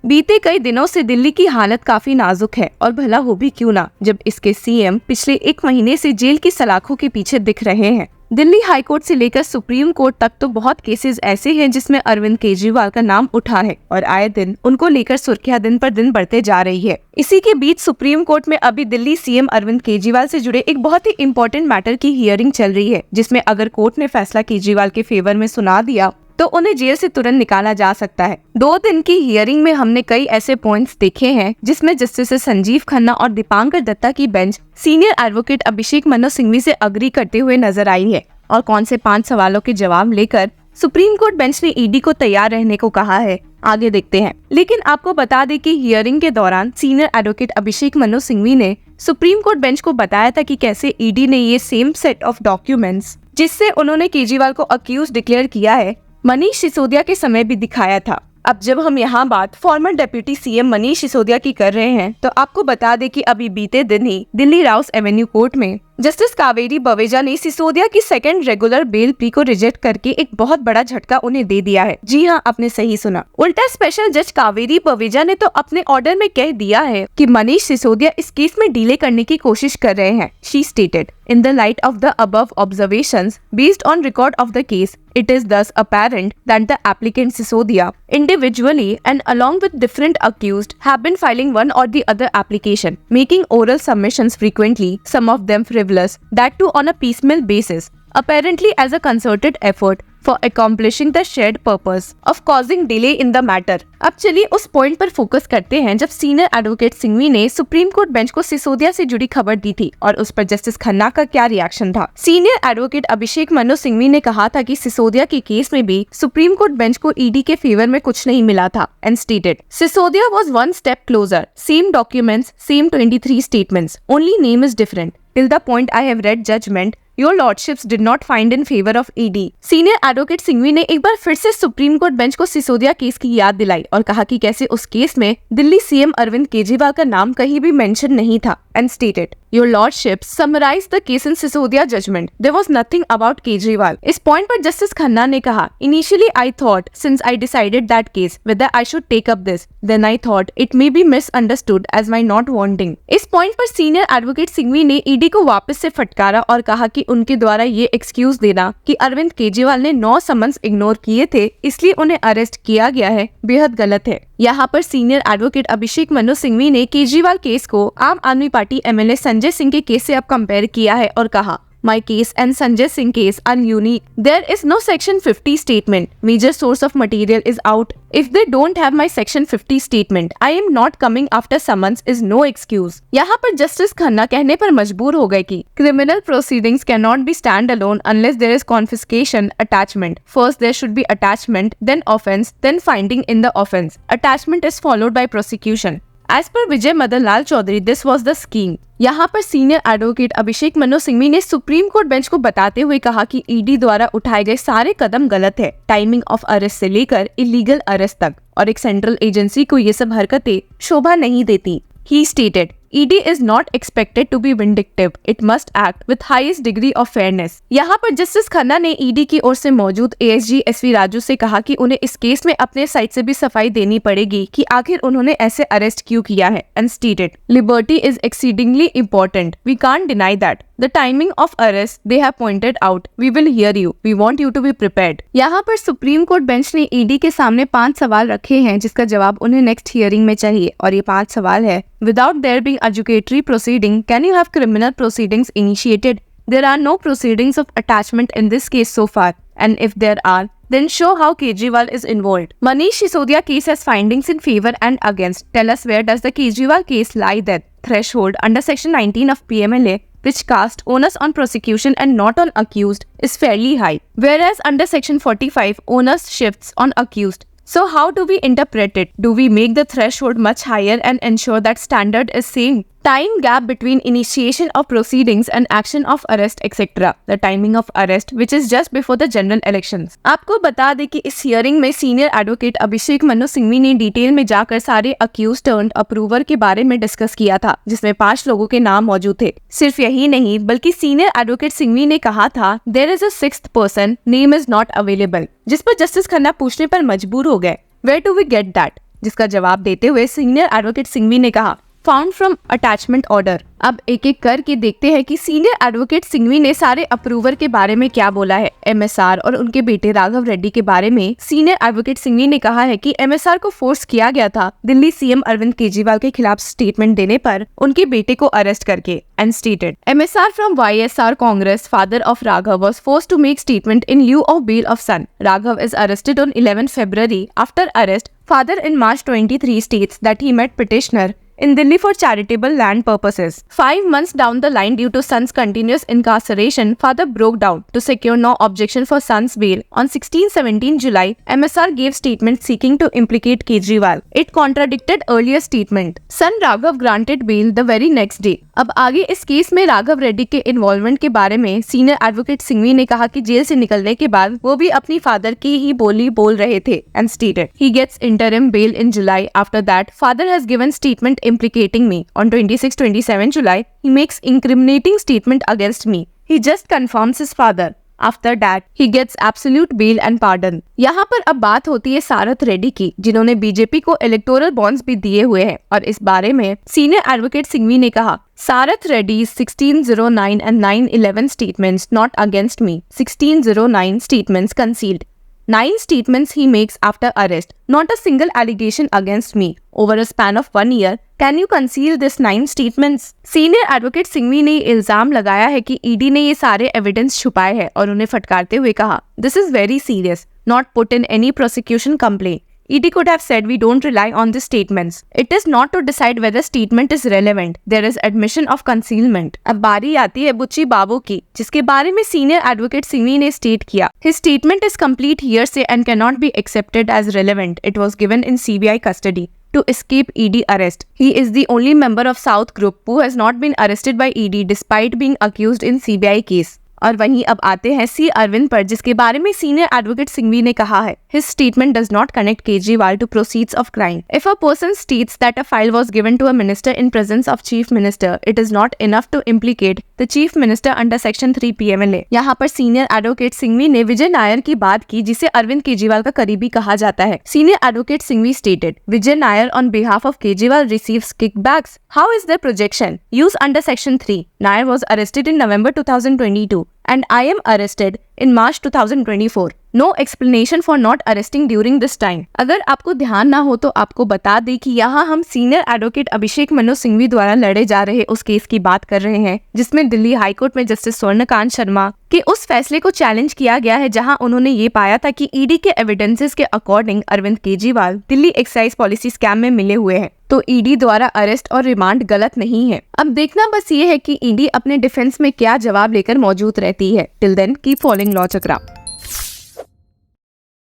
बीते कई दिनों से दिल्ली की हालत काफी नाजुक है और भला हो भी क्यों ना, जब इसके सीएम पिछले 1 महीने से जेल की सलाखों के पीछे दिख रहे हैं। दिल्ली हाई कोर्ट से लेकर सुप्रीम कोर्ट तक तो बहुत केसेस ऐसे हैं जिसमें अरविंद केजरीवाल का नाम उठा है और आए दिन उनको लेकर सुर्खियां दिन पर दिन बढ़ते जा रही है। इसी के बीच सुप्रीम कोर्ट में अभी दिल्ली सीएम अरविंद केजरीवाल से जुड़े एक बहुत ही इम्पोर्टेंट मैटर की हियरिंग चल रही है, जिसमें अगर कोर्ट ने फैसला केजरीवाल के फेवर में सुना दिया तो उन्हें जेल से तुरंत निकाला जा सकता है। 2 दिन की हियरिंग में हमने कई ऐसे पॉइंट्स देखे हैं जिसमें जस्टिस संजीव खन्ना और दीपांकर दत्ता की bench senior advocate Abhishek Manu Singhvi से अग्री करते हुए नजर आई है और कौन से 5 सवालों के जवाब लेकर सुप्रीम कोर्ट बेंच ने ईडी को तैयार रहने को कहा है, आगे देखते हैं। लेकिन आपको बता दें कि हियरिंग के दौरान सीनियर एडवोकेट अभिषेक मनु सिंघवी ने सुप्रीम कोर्ट बेंच को बताया था कि कैसे ईडी ने ये सेम सेट ऑफ डॉक्यूमेंट्स जिससे उन्होंने केजरीवाल को अक्यूज डिक्लेयर किया है, मनीष सिसोदिया के समय भी दिखाया था। अब जब हम यहाँ बात farmer deputy CM Manish Sisodia की कर रहे हैं तो आपको बता दें कि अभी बीते दिन ही दिल्ली राउस एवेन्यू कोर्ट में जस्टिस कावेरी बवेजा ने सिसोदिया की सेकंड रेगुलर बेल प्ली को रिजेक्ट करके एक बहुत बड़ा झटका उन्हें दे दिया है। जी हाँ, आपने सही सुना। उल्टा स्पेशल जज कावेरी बवेजा ने तो अपने ऑर्डर में कह दिया है कि मनीष सिसोदिया इस केस में डिले करने की कोशिश कर रहे हैं। She stated, in the light of the above observations, based on record of the case, it is thus apparent that the applicant Sisodia, individually and along with different accused, have been filing one or the other application, making oral submissions frequently, some of them frivolous, that too on a piecemeal basis, apparently as a concerted effort for accomplishing the shared purpose of causing delay in the matter। अब चलिए उस point पर focus करते हैं जब senior advocate Singhvi ने supreme court bench को सिसोदिया से जुड़ी खबर दी थी और उस पर जस्टिस खन्ना का क्या रिएक्शन था। सीनियर एडवोकेट अभिषेक मनु सिंघवी ने कहा था कि सिसोदिया के केस में भी सुप्रीम कोर्ट बेंच को ईडी के फेवर में कुछ नहीं मिला था and stated, Sisodia was 1 step closer, same documents, same 23 statements, only name is different. Till the point I have read judgment, your lordships did not find in favor of ED। Senior advocate Singhvi ने एक बार फिर से supreme court bench को Sisodia case की याद दिलाई और कहा कि कैसे उस केस में दिल्ली सीएम अरविंद केजरीवाल का नाम कहीं भी मेंशन नहीं था and stated, your lordships summarized the case in Sisodia judgment, there was nothing about Kejriwal. इस पॉइंट पर जस्टिस खन्ना ने कहा, initially I thought since I decided that case whether I should take up this, then I thought it may be misunderstood as my not wanting। इस point पर senior advocate Singhvi ने ED को वापस से फटकारा और कहा कि उनके द्वारा ये एक्सक्यूज देना कि अरविंद केजरीवाल ने 9 समन्स इग्नोर किए थे इसलिए उन्हें अरेस्ट किया गया है, बेहद गलत है। यहाँ पर सीनियर एडवोकेट अभिषेक मनु सिंघवी ने केजरीवाल केस को आम आदमी पार्टी एमएलए संजय सिंह के केस से अब कंपेयर किया है और कहा, My case and Sanjay Singh case are unique. There is no section 50 statement. Major source of material is out. If they don't have my section 50 statement, I am not coming after summons is no excuse। यहाँ पर justice Khanna कहने पर मजबूर हो गए कि criminal proceedings cannot be stand alone unless there is confiscation attachment। First there should be attachment, then offense, then finding in the offense। Attachment is followed by prosecution। As per Vijay Madan Lal Chaudhary, this was the scheme। यहाँ पर senior advocate Abhishek Manu Singhvi ने supreme court bench को बताते हुए कहा कि ED द्वारा उठाए गए सारे कदम गलत है, टाइमिंग ऑफ अरेस्ट से लेकर इलीगल अरेस्ट तक, और एक सेंट्रल एजेंसी को ये सब हरकतें शोभा नहीं देती। He stated, ED is not expected to be vindictive. It must act with highest degree of fairness। यहाँ पर जस्टिस खन्ना ने ईडी की ओर से मौजूद एएसजी एसवी राजू से कहा कि उन्हें इस केस में अपने साइड से भी सफाई देनी पड़ेगी कि आखिर उन्होंने ऐसे अरेस्ट क्यों किया है and stated, liberty is exceedingly important, we can't deny that. The timing of arrest they have pointed out. We will hear you. We want you to be prepared। यहाँ पर सुप्रीम कोर्ट बेंच ने ED के सामने 5 सवाल रखे हैं जिसका जवाब उन्हें नेक्स्ट हियरिंग में चाहिए और ये 5 सवाल है, Without there being adjudicatory proceeding, can you have criminal proceedings initiated? There are no proceedings of attachment in this case so far, and if there are, then show how Kejriwal is involved। Manish Sisodia case has findings in favor and against। Tell us where does the Kejriwal case lie then? Threshold under section 19 of PMLA, which cast onus on prosecution and not on accused, is fairly high, whereas under section 45 onus shifts on accused। So how do we interpret it? Do we make the threshold much higher and ensure that standard is same? Time gap between initiation of proceedings and action of arrest etc. The timing of arrest which is just before the general elections। आपको बता दें कि इस hearing में senior advocate Abhishek Manu Singhvi ने detail में जाकर सारे अक्यूज टर्न्ड अप्रूवर के बारे में डिस्कस किया था जिसमें 5 लोगों के नाम मौजूद थे। सिर्फ यही नहीं बल्कि सीनियर एडवोकेट सिंघवी ने कहा था there is a 6th person name is not available, जिस पर जस्टिस खन्ना पूछने पर मजबूर हो गए, Where do we get that? जिसका जवाब देते हुए सीनियर एडवोकेट सिंघवी ने कहा, फाउंड फ्रॉम अटैचमेंट ऑर्डर। अब एक एक करके देखते हैं कि सीनियर एडवोकेट सिंघवी ने सारे अप्रूवर के बारे में क्या बोला है। एमएसआर और उनके बेटे राघव रेड्डी के बारे में सीनियर एडवोकेट सिंघवी ने कहा है कि एमएसआर को फोर्स किया गया था दिल्ली सीएम अरविंद केजरीवाल के खिलाफ स्टेटमेंट देने पर उनके बेटे को अरेस्ट करके। And stated, MSR from YSR Congress, father of Raghav, was forced to make statement in lieu of bail of son. Raghav is arrested on 11 February. After arrest, father in March 23 states that he met petitioner in Delhi for charitable land purposes. 5 months down the line, due to son's continuous incarceration, father broke down to secure no objection for son's bail. On 16-17 July, MSR gave statement seeking to implicate Kejriwal. It contradicted earlier statement. Son Raghav granted bail the very next day. अब आगे इस case में राघव रेड्डी के involvement के बारे में senior advocate Singhvi ने कहा कि जेल से निकलने के बाद वो भी अपनी फादर की ही बोली बोल रहे थे। And stated, he gets interim bail in July. After that, father has given statement implicating me. On 26-27 July, he makes incriminating statement against me. He just confirms his father. After that, he gets absolute bail and pardon. यहाँ पर अब बात होती है सारथ रेड्डी की, जिन्होंने BJP को electoral bonds भी दिए हुए हैं। और इस बारे में सीनियर एडवोकेट सिंघवी ने कहा, Sarath Reddy's 1609 and 911 statements not against me. 1609 statements concealed. 9 statements he makes after arrest. Not a single allegation against me. Over a span of 1 year, can you conceal this 9 statements? Senior advocate Singhvi ने इल्जाम लगाया है कि ED ने ये सारे evidence छुपाए हैं और उन्हें फटकारते हुए कहा, this is very serious, not put in any prosecution complaint. ED could have said we don't rely on the statements. It is not to decide whether statement is relevant. There is admission of concealment. अब बारी आती है बुच्ची बाबू की, जिसके बारे में senior advocate Singhvi ने स्टेट किया, His statement is complete hearsay and cannot be accepted as relevant. It was given in CBI custody to escape ED arrest. He is the only member of South Group who has not been arrested by ED despite being accused in CBI case. और वहीं अब आते हैं सी अरविंद पर, जिसके बारे में senior advocate Singhvi ने कहा है, His statement does not connect Kejriwal to proceeds of crime. If a person states that a file was given to a minister in presence of chief minister, it is not enough to implicate the chief minister under section 3 PMLA. यहाँ पर senior advocate Singhvi ने विजय नायर की बात की, जिसे अरविंद केजरीवाल का करीबी कहा जाता है। Senior advocate Singhvi stated, Vijay Nair on behalf of Kejriwal receives kickbacks. How is their projection? Use under section 3. Nair was arrested in November 2022. And I am arrested in March 2024. No explanation for not arresting during this time. अगर आपको ध्यान ना हो तो आपको बता दें कि यहाँ हम सीनियर एडवोकेट अभिषेक मनु सिंघवी द्वारा लड़े जा रहे उस केस की बात कर रहे हैं, जिसमें दिल्ली हाईकोर्ट में जस्टिस स्वर्णकांत शर्मा के उस फैसले को चैलेंज किया गया है, जहां उन्होंने ये पाया था कि ईडी के एविडेंसेस के according Arvind Kejriwal Delhi excise policy scam में मिले हुए हैं। तो ईडी द्वारा अरेस्ट और रिमांड गलत नहीं है। अब देखना बस ये है कि ईडी अपने डिफेंस में क्या जवाब लेकर मौजूद रहती है। Till then keep following law चक्रा।